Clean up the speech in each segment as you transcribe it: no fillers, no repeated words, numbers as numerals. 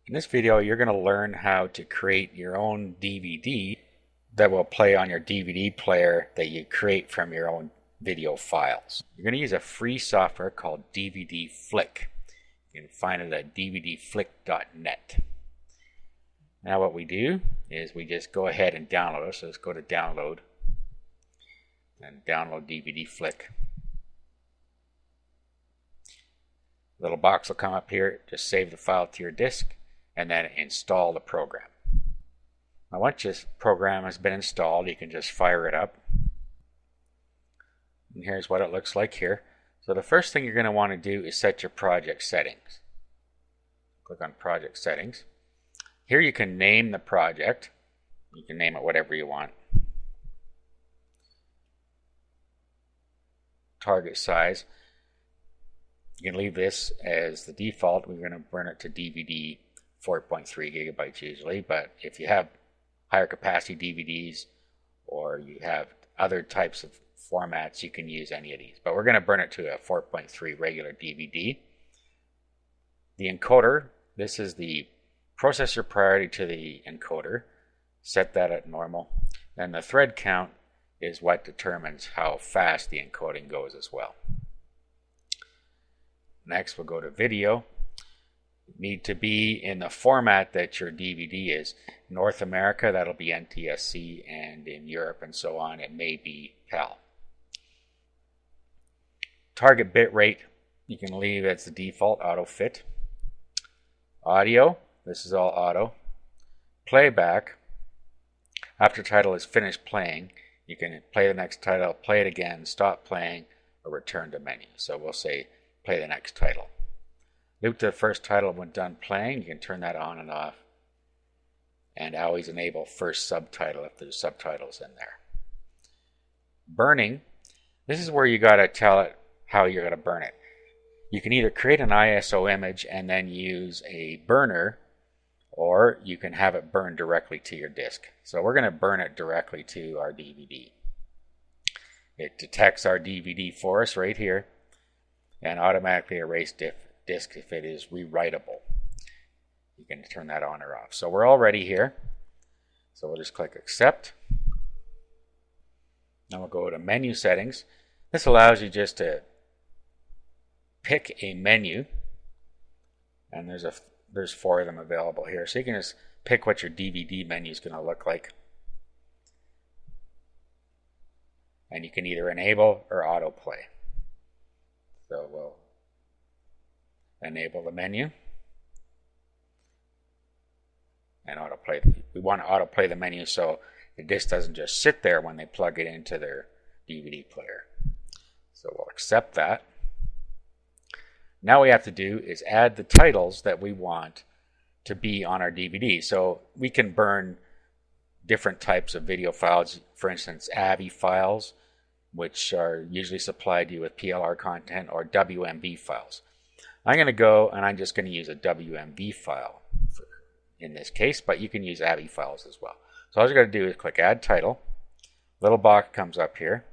In this video, you're going to learn how to create your own DVD that will play on your DVD player that you create from your own video files. You're going to use a free software called DVD Flick. You can find it at dvdflick.net. Now what we do is we just go ahead and download it. So let's go to download and download DVD Flick. Little box will come up here. Just save the file to your disk and then install the program. Now once this program has been installed, you can just fire it up. And here's what it looks like here. So the first thing you're going to want to do is set your project settings. Click on project settings. Here you can name the project. You can name it whatever you want. Target size. You can leave this as the default. We're going to burn it to DVD 4.3 gigabytes usually, but if you have higher capacity DVDs or you have other types of formats, you can use any of these. But we're going to burn it to a 4.3 regular DVD. The encoder, this is the processor priority to the encoder. Set that at normal. And the thread count is what determines how fast the encoding goes as well. Next, we'll go to video. You need to be in the format that your DVD is. North America, that'll be NTSC, and in Europe and so on, it may be PAL. Target bit rate, you can leave as the default, auto fit. Audio, this is all auto. Playback, after title is finished playing, you can play the next title, play it again, stop playing, or return to menu. So we'll say play the next title. Loop to the first title when done playing. You can turn that on and off. And always enable first subtitle if there's subtitles in there. Burning, this is where you got to tell it how you're going to burn it. You can either create an ISO image and then use a burner, or you can have it burn directly to your disk. So we're going to burn it directly to our DVD. It detects our DVD for us right here and automatically erase disk if it is rewritable. You can turn that on or off. So we're already here. So we'll just click accept. Now we'll go to menu settings. This allows you just to pick a menu, and there's 4 of them available here. So you can just pick what your DVD menu is going to look like. And you can either enable or autoplay. So we'll enable the menu and autoplay. We want to autoplay the menu so the disc doesn't just sit there when they plug it into their DVD player. So we'll accept that. Now we have to do is add the titles that we want to be on our DVD. So we can burn different types of video files, for instance AVI files, which are usually supplied to you with PLR content, or WMV files. I'm going to go and I'm just going to use a WMV file in this case, but you can use AVI files as well. So all you're going to do is click Add Title. Little box comes up here,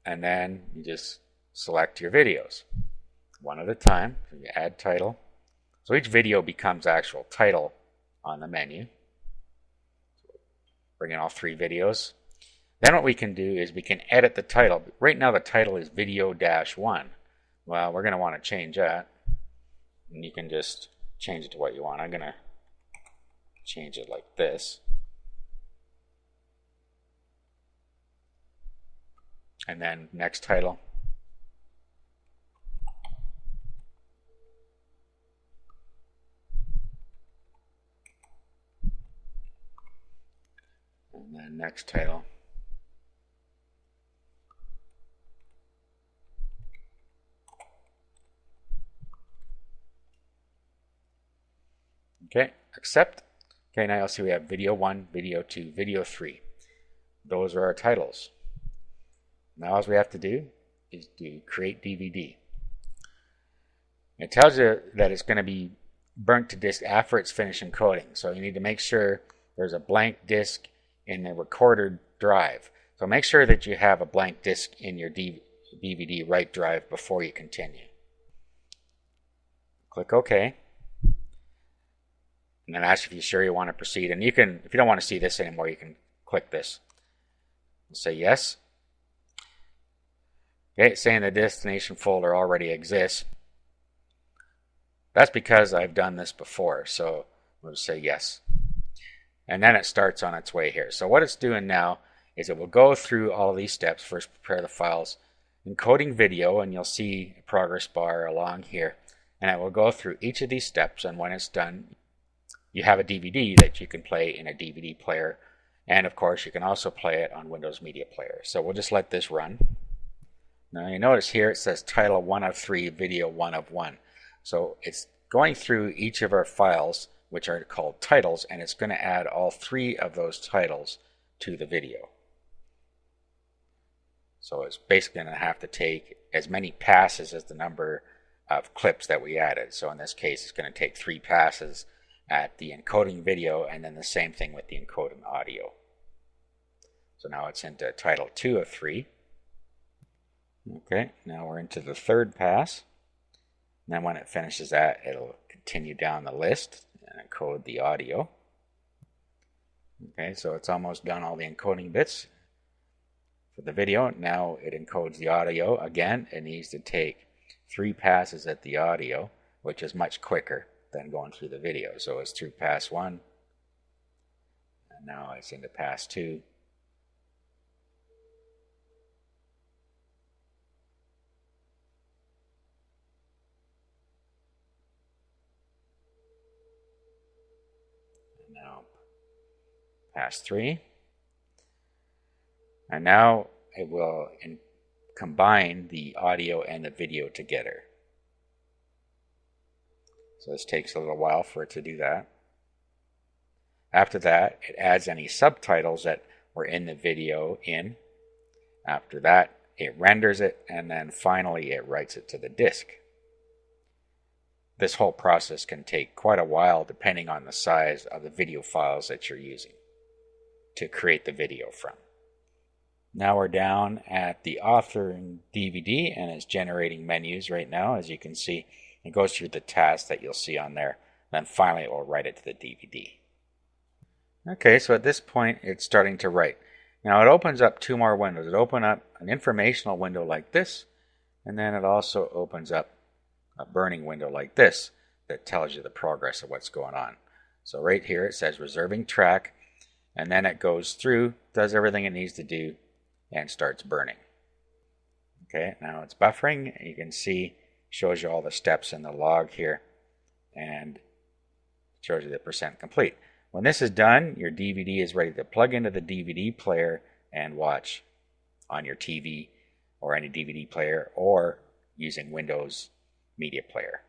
and then you just select your videos one at a time. So you add title. So each video becomes actual title on the menu. Bring in all 3 videos. Then what we can do is we can edit the title. Right now the title is video-1. Well, we're going to want to change that. And you can just change it to what you want. I'm going to change it like this. And then next title. And then next title. Okay, accept. Okay, now you'll see we have video 1, video 2, video 3. Those are our titles. Now all we have to do is do create DVD. It tells you that it's going to be burnt to disk after it's finished encoding. So you need to make sure there's a blank disk in the recorder drive. So make sure that you have a blank disk in your DVD write drive before you continue. Click OK. and then ask if you're sure you want to proceed. And you can, if you don't want to see this anymore, you can click this and say yes. Okay, it's saying the destination folder already exists. That's because I've done this before, so we'll just say yes. And then it starts on its way here. So what it's doing now is it will go through all of these steps. First, prepare the files, encoding video, and you'll see a progress bar along here. And it will go through each of these steps, and when it's done, you have a DVD that you can play in a DVD player. And of course, you can also play it on Windows Media Player. So we'll just let this run. Now you notice here it says title 1 of 3, video 1 of 1. So it's going through each of our files, which are called titles, and it's going to add all 3 of those titles to the video. So it's basically going to have to take as many passes as the number of clips that we added. So in this case, it's going to take 3 passes at the encoding video, and then the same thing with the encoding audio. So now it's into title 2 of 3. Okay, now we're into the 3rd pass. And then when it finishes that, it'll continue down the list and encode the audio. Okay, so it's almost done all the encoding bits for the video. Now it encodes the audio. Again, it needs to take 3 passes at the audio, which is much quicker than going through the video. So it's through pass 1, and now it's into pass 2. Now pass 3, and now it will combine the audio and the video together. So this takes a little while for it to do that. After that, it adds any subtitles that were in the video in. After that, it renders it, and then finally it writes it to the disk. This whole process can take quite a while depending on the size of the video files that you're using to create the video from. Now we're down at the authoring DVD, and it's generating menus right now. As you can see, it goes through the tasks that you'll see on there. Then finally it will write it to the DVD. Okay, so at this point it's starting to write. Now it opens up 2 more windows. It opens up an informational window like this, and then it also opens up a burning window like this that tells you the progress of what's going on. So right here it says reserving track, and then it goes through, does everything it needs to do, and starts burning. Okay, now it's buffering. You can see, shows you all the steps in the log here, and shows you the percent complete. When this is done, your DVD is ready to plug into the DVD player and watch on your TV or any DVD player, or using Windows Media Player.